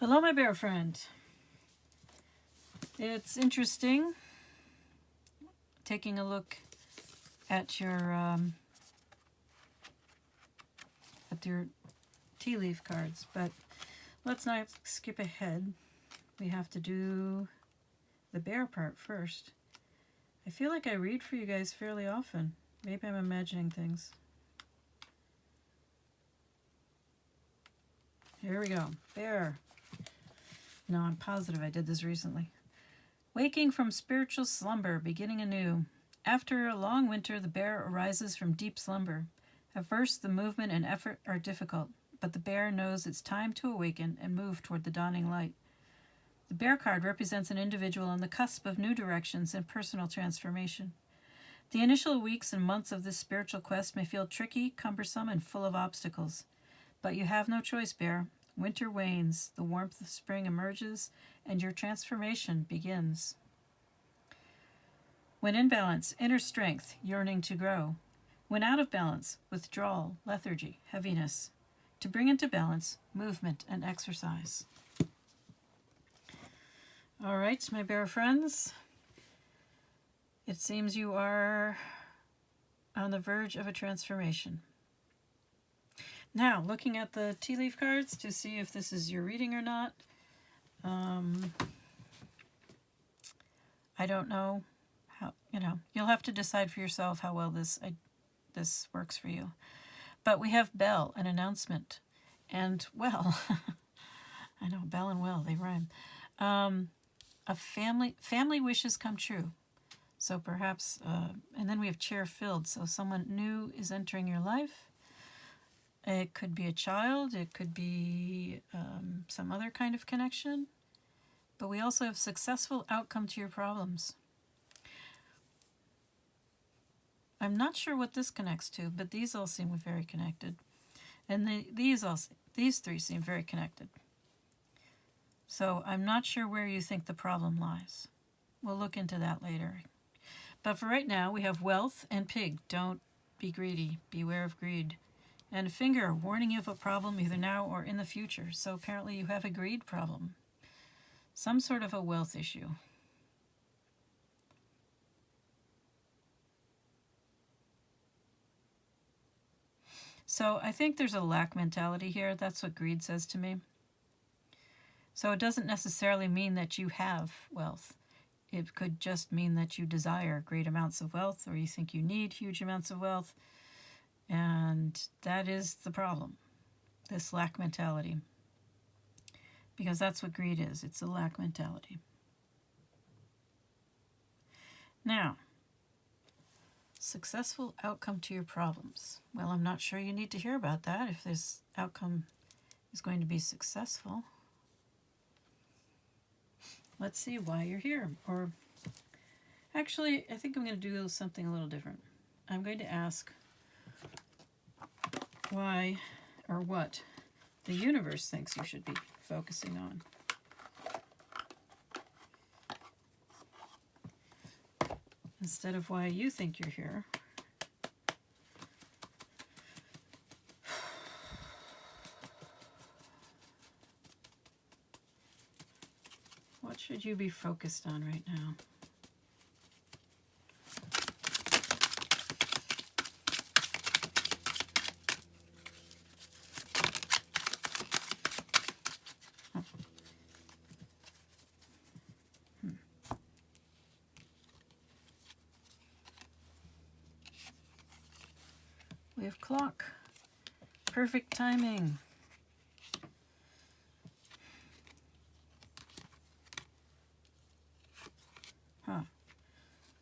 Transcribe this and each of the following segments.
Hello, my bear friend. It's interesting taking a look at your tea leaf cards, but let's not skip ahead. We have to do the bear part first. I feel like I read for you guys fairly often. Maybe I'm imagining things. Here we go. Bear. No, I'm positive I did this recently. Waking from spiritual slumber, beginning anew. After a long winter, the bear arises from deep slumber. At first, the movement and effort are difficult, but the bear knows it's time to awaken and move toward the dawning light. The bear card represents an individual on the cusp of new directions and personal transformation. The initial weeks and months of this spiritual quest may feel tricky, cumbersome, and full of obstacles. But you have no choice, bear. Winter wanes, the warmth of spring emerges, and your transformation begins. When in balance, inner strength, yearning to grow. When out of balance, withdrawal, lethargy, heaviness. To bring into balance, movement and exercise. All right, my bear friends. It seems you are on the verge of a transformation. Now, looking at the tea leaf cards to see if this is your reading or not. I don't know how, you'll have to decide for yourself how well this works for you. But we have bell, an announcement, and well, I know, bell and well, they rhyme. A family wishes come true. So perhaps, and then we have chair filled, so someone new is entering your life. It could be a child, it could be some other kind of connection. But we also have successful outcome to your problems. I'm not sure what this connects to, but these all seem very connected. And these three seem very connected. So I'm not sure where you think the problem lies. We'll look into that later. But for right now, we have wealth and pig. Don't be greedy. Beware of greed. And a finger warning you of a problem either now or in the future. So apparently you have a greed problem. Some sort of a wealth issue. So I think there's a lack mentality here. That's what greed says to me. So it doesn't necessarily mean that you have wealth. It could just mean that you desire great amounts of wealth, or you think you need huge amounts of wealth. And that is the problem, this lack mentality. Because that's what greed is. It's a lack mentality. Now, successful outcome to your problems. Well, I'm not sure you need to hear about that if this outcome is going to be successful. Let's see why you're here. Or actually, I think I'm going to do something a little different. I'm going to ask why or what the universe thinks you should be focusing on. Instead of why you think you're here. What should you be focused on right now? We have clock. Perfect timing.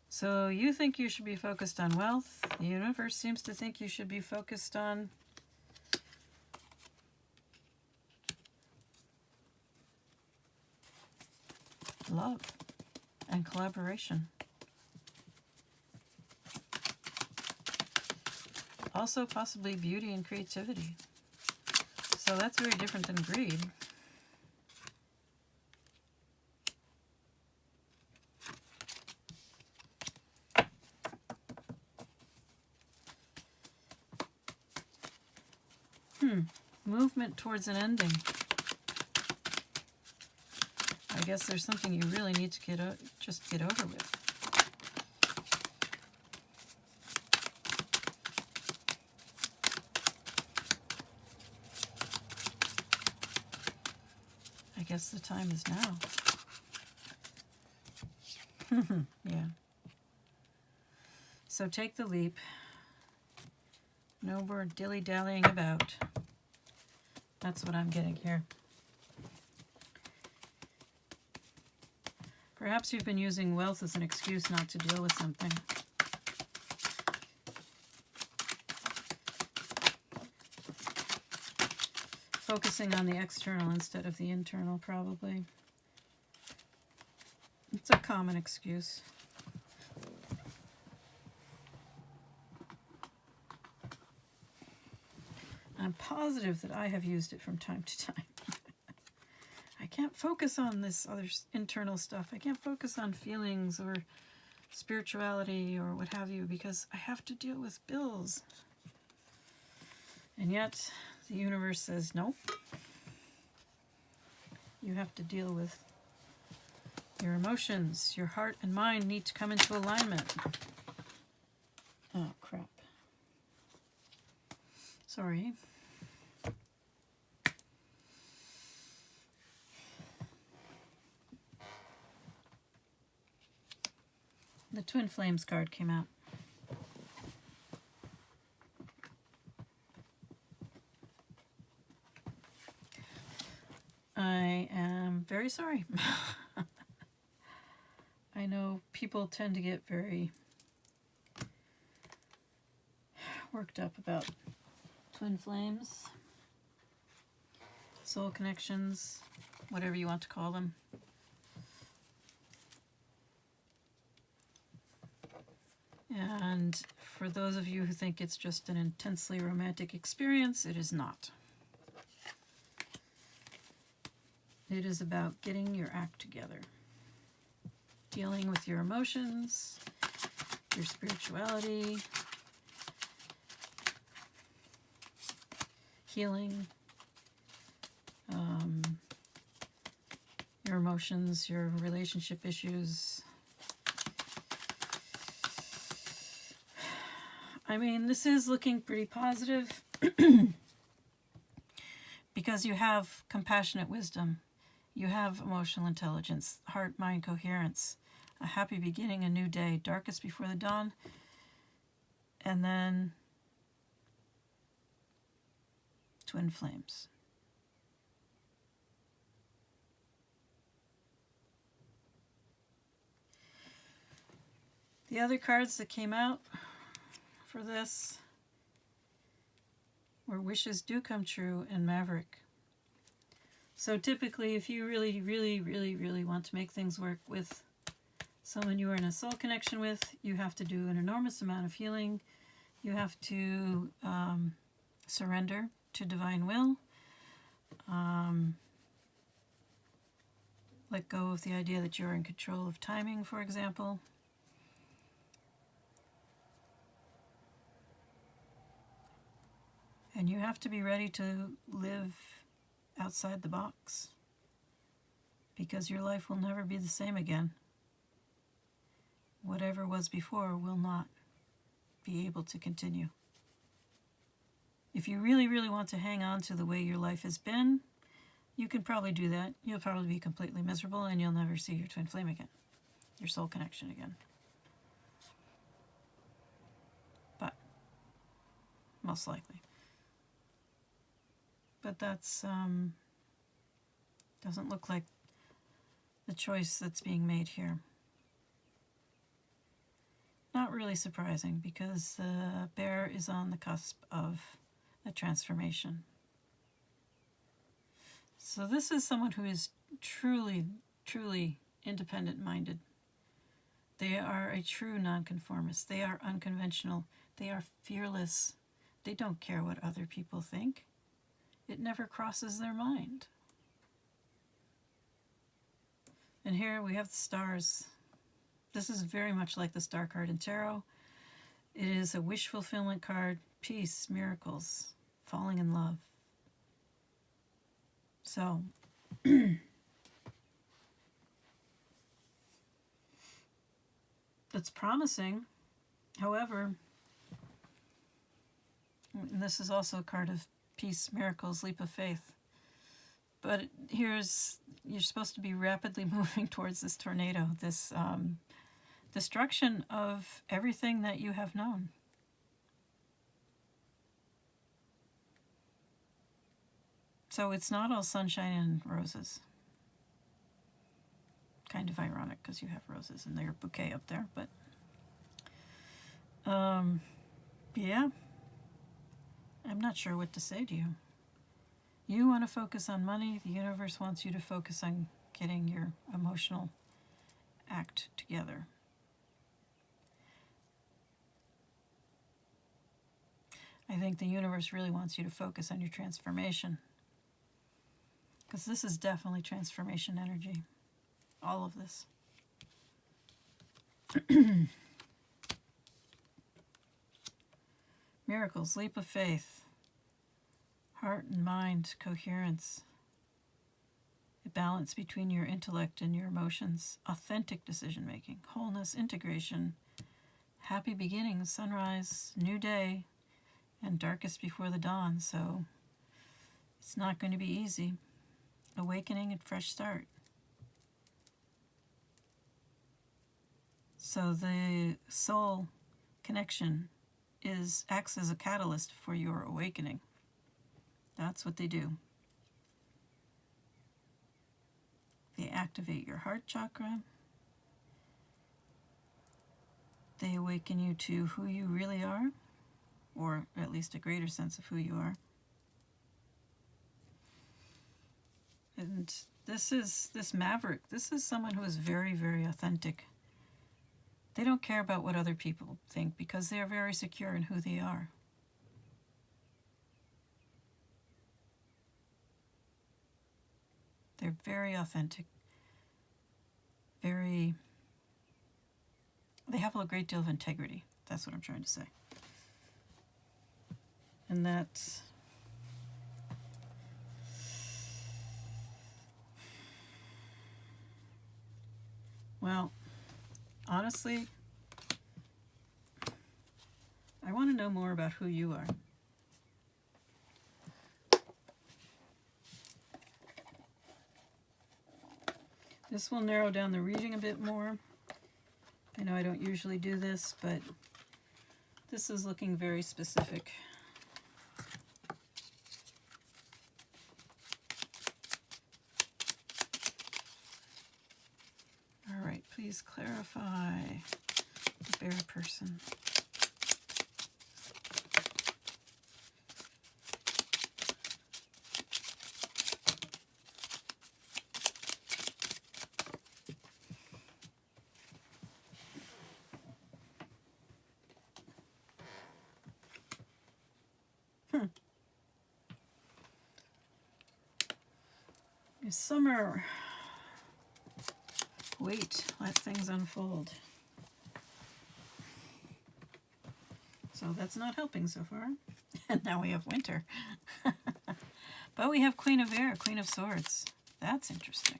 So you think you should be focused on wealth. The universe seems to think you should be focused on love and collaboration. Also possibly beauty and creativity. So that's very different than greed. Movement towards an ending. guess there's something you really need to just get over with. I guess the time is now. Yeah. So take the leap. No more dilly-dallying about. That's what I'm getting here. Perhaps you've been using wealth as an excuse not to deal with something. Focusing on the external instead of the internal, probably. It's a common excuse. I'm positive that I have used it from time to time. I can't focus on this other internal stuff. I can't focus on feelings or spirituality or what have you because I have to deal with bills. And yet the universe says, nope. You have to deal with your emotions. Your heart and mind need to come into alignment. Oh, crap. Sorry. The Twin Flames card came out. I am very sorry. I know people tend to get very worked up about twin flames, soul connections, whatever you want to call them. And for those of you who think it's just an intensely romantic experience, it is not. It is about getting your act together, dealing with your emotions, your spirituality, healing your emotions, your relationship issues. I mean, this is looking pretty positive because you have compassionate wisdom, you have emotional intelligence, heart-mind coherence, a happy beginning, a new day, darkest before the dawn, and then twin flames. The other cards that came out for this were Wishes Do Come True and Maverick. So typically, if you really, really, really, really want to make things work with someone you are in a soul connection with, you have to do an enormous amount of healing. You have to surrender to divine will. Let go of the idea that you're in control of timing, for example. And you have to be ready to live outside the box, because your life will never be the same again. Whatever was before will not be able to continue. If you really, really want to hang on to the way your life has been, you can probably do that. You'll probably be completely miserable and you'll never see your twin flame again, your soul connection again. But most likely. But that's doesn't look like the choice that's being made here. Not really surprising, because the bear is on the cusp of a transformation. So this is someone who is truly, truly independent-minded. They are a true nonconformist. They are unconventional. They are fearless. They don't care what other people think. It never crosses their mind. And here we have the stars. This is very much like the star card in tarot. It is a wish fulfillment card, peace, miracles, falling in love. So, that's promising. However, and this is also a card of peace, miracles, leap of faith. But you're supposed to be rapidly moving towards this tornado, this destruction of everything that you have known. So it's not all sunshine and roses. Kind of ironic because you have roses in their bouquet up there, but yeah, I'm not sure what to say to you. You want to focus on money. The universe wants you to focus on getting your emotional act together. I think the universe really wants you to focus on your transformation, because this is definitely transformation energy. All of this. Miracles, leap of faith, heart and mind, coherence, a balance between your intellect and your emotions, authentic decision making, wholeness, integration, happy beginnings, sunrise, new day, and darkest before the dawn. So it's not going to be easy. Awakening and fresh start. So the soul connection acts as a catalyst for your awakening. That's what they do. They activate your heart chakra. They awaken you to who you really are, or at least a greater sense of who you are. And this maverick, this is someone who is very, very authentic. They don't care about what other people think because they are very secure in who they are. They're very authentic. They have a great deal of integrity. That's what I'm trying to say. And that's... Well, honestly, I want to know more about who you are. This will narrow down the reading a bit more. I know I don't usually do this, but this is looking very specific. All right, please clarify the bear person. Summer. Wait, let things unfold. So that's not helping so far. And now we have winter. But we have Queen of Air, Queen of Swords. That's interesting.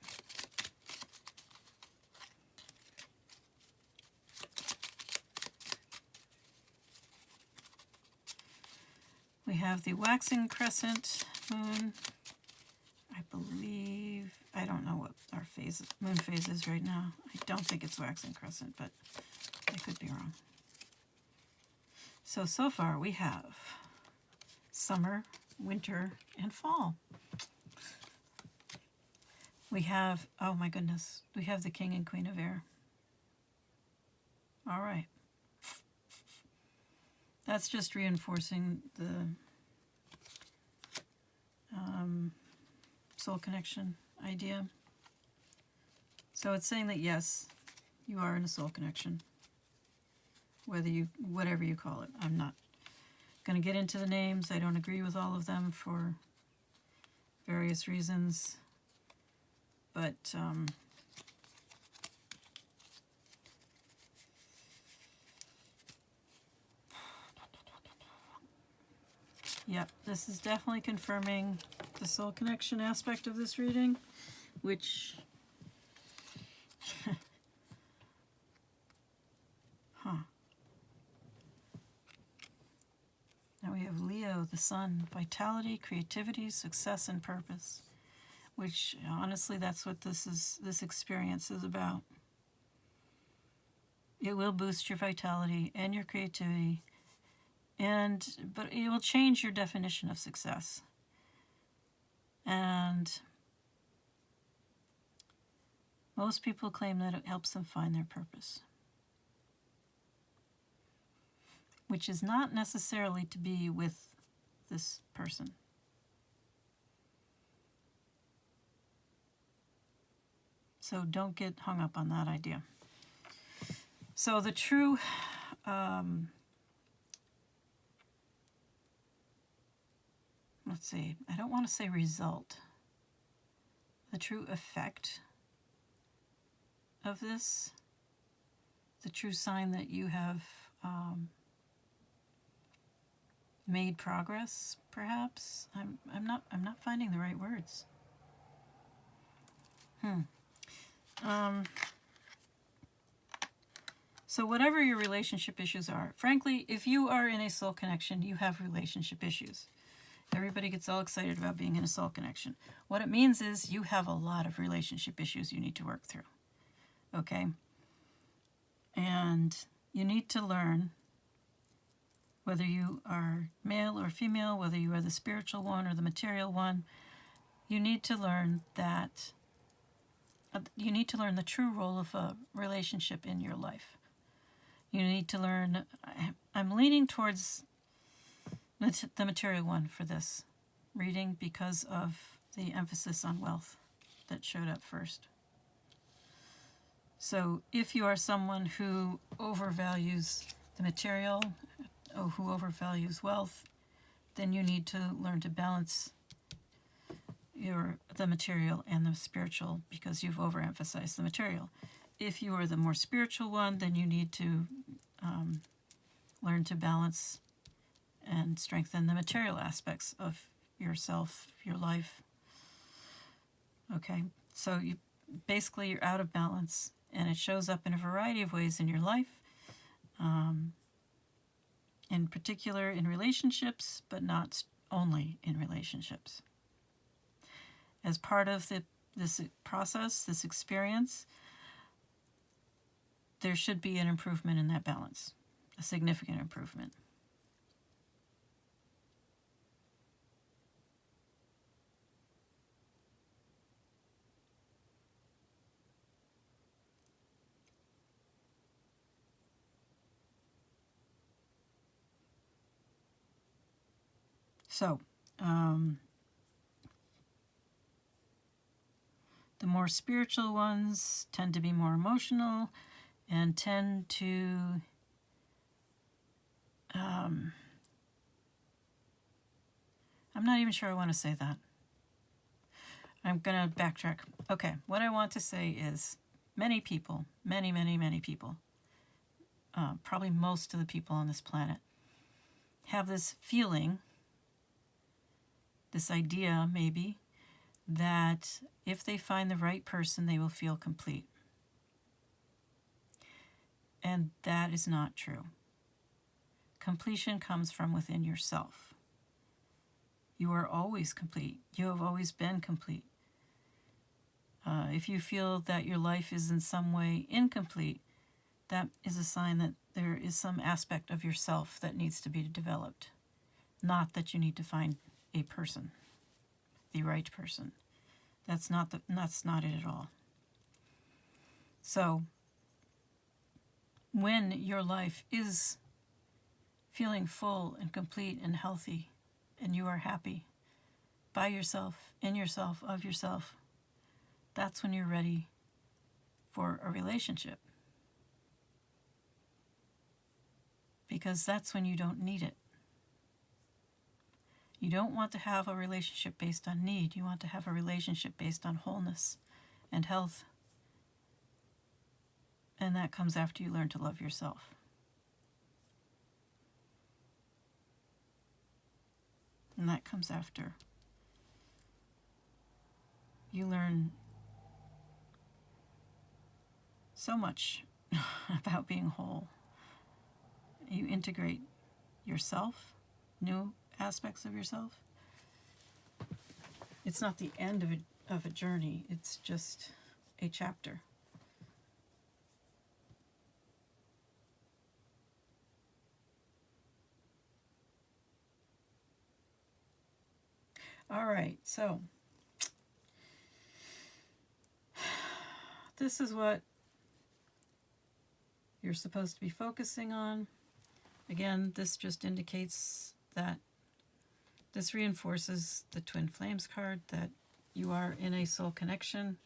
We have the waxing crescent moon. I believe, I don't know what our moon phase is right now. I don't think it's waxing crescent, but I could be wrong. So far we have summer, winter, and fall. We have, oh my goodness, we have the King and Queen of Air. All right. That's just reinforcing the soul connection idea. So it's saying that yes, you are in a soul connection. Whatever you call it. I'm not going to get into the names. I don't agree with all of them for various reasons. But yep, this is definitely confirming the soul connection aspect of this reading, which Huh. Now we have Leo, the sun, vitality, creativity, success, and purpose. Which honestly, that's what this experience is about. It will boost your vitality and your creativity, but it will change your definition of success. And most people claim that it helps them find their purpose, which is not necessarily to be with this person. So don't get hung up on that idea. So the true let's see, I don't want to say result. The true effect of this, the true sign that you have made progress, perhaps. I'm not finding the right words. So whatever your relationship issues are, frankly, if you are in a soul connection, you have relationship issues. Everybody gets all excited about being in a soul connection. What it means is you have a lot of relationship issues you need to work through. Okay? And you need to learn, whether you are male or female, whether you are the spiritual one or the material one, you need to learn that you need to learn the true role of a relationship in your life. You need to learn, I'm leaning towards the material one for this reading because of the emphasis on wealth that showed up first. So if you are someone who overvalues the material, or who overvalues wealth, then you need to learn to balance the material and the spiritual because you've overemphasized the material. If you are the more spiritual one, then you need to learn to balance and strengthen the material aspects of yourself, your life. Okay, so basically you're out of balance, and it shows up in a variety of ways in your life, in particular in relationships, but not only in relationships. As part of this process, this experience, there should be an improvement in that balance, a significant improvement. So, the more spiritual ones tend to be more emotional and tend to I'm not even sure I want to say that. I'm going to backtrack. Okay, what I want to say is many people, many people, probably most of the people on this planet, have this feeling, this idea maybe, that if they find the right person, they will feel complete. And that is not true. Completion comes from within yourself. You are always complete. You have always been complete. If you feel that your life is in some way incomplete, that is a sign that there is some aspect of yourself that needs to be developed. Not that you need to find a person, the right person. That's not it at all. So, when your life is feeling full and complete and healthy, and you are happy by yourself, in yourself, of yourself, that's when you're ready for a relationship. Because that's when you don't need it. You don't want to have a relationship based on need. You want to have a relationship based on wholeness and health. And that comes after you learn to love yourself. And that comes after you learn so much about being whole, You integrate yourself, new aspects of yourself. It's not the end of a journey, it's just a chapter. All right, so this is what you're supposed to be focusing on. Again, this just indicates that this reinforces the Twin Flames card, that you are in a soul connection.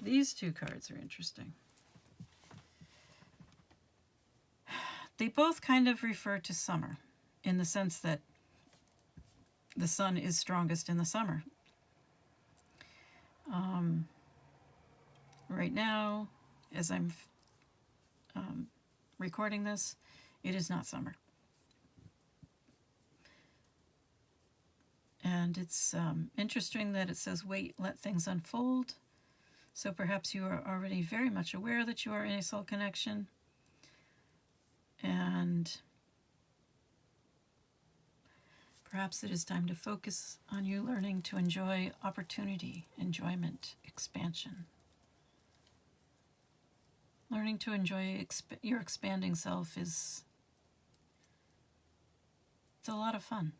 These two cards are interesting. They both kind of refer to summer, in the sense that the sun is strongest in the summer. Right now, as I'm recording this, it is not summer. And it's interesting that it says, wait, let things unfold. So perhaps you are already very much aware that you are in a soul connection. And perhaps it is time to focus on you learning to enjoy opportunity, enjoyment, expansion. Learning to enjoy your expanding self it's a lot of fun.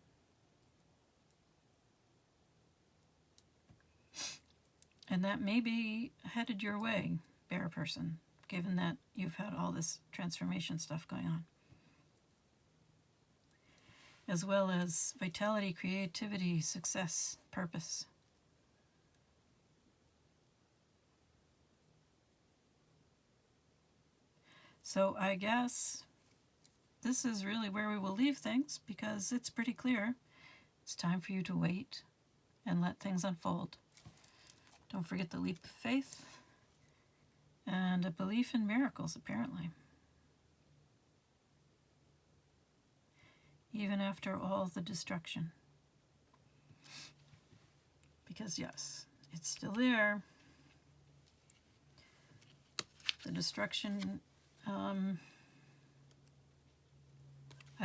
And that may be headed your way, bear person, given that you've had all this transformation stuff going on. As well as vitality, creativity, success, purpose. So I guess this is really where we will leave things, because it's pretty clear. It's time for you to wait and let things unfold. Don't forget the leap of faith and a belief in miracles, apparently. Even after all the destruction. Because yes, it's still there. The destruction, I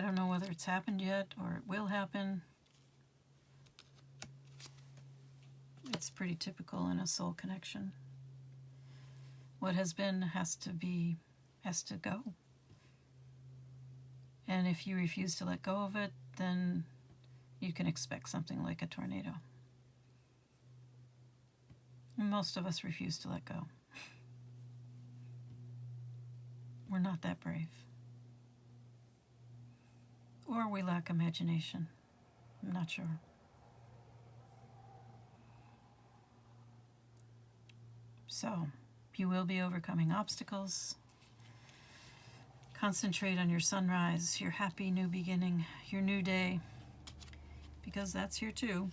don't know whether it's happened yet or it will happen. It's pretty typical in a soul connection. What has been has to go. And if you refuse to let go of it, then you can expect something like a tornado. Most of us refuse to let go. We're not that brave. Or we lack imagination. I'm not sure. So, you will be overcoming obstacles. Concentrate on your sunrise, your happy new beginning, your new day, because that's here too.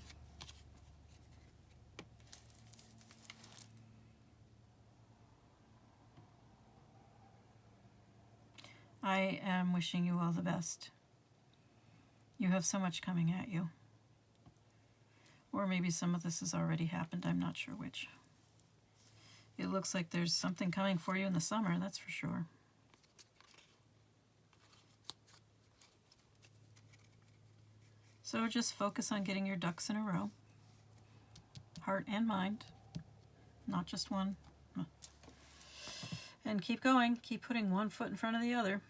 I am wishing you all the best. You have so much coming at you. Or maybe some of this has already happened, I'm not sure which. It looks like there's something coming for you in the summer, that's for sure. So just focus on getting your ducks in a row. Heart and mind, not just one. And keep going, keep putting one foot in front of the other.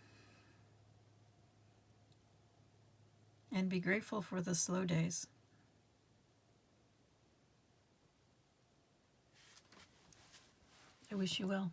And be grateful for the slow days. I wish you well.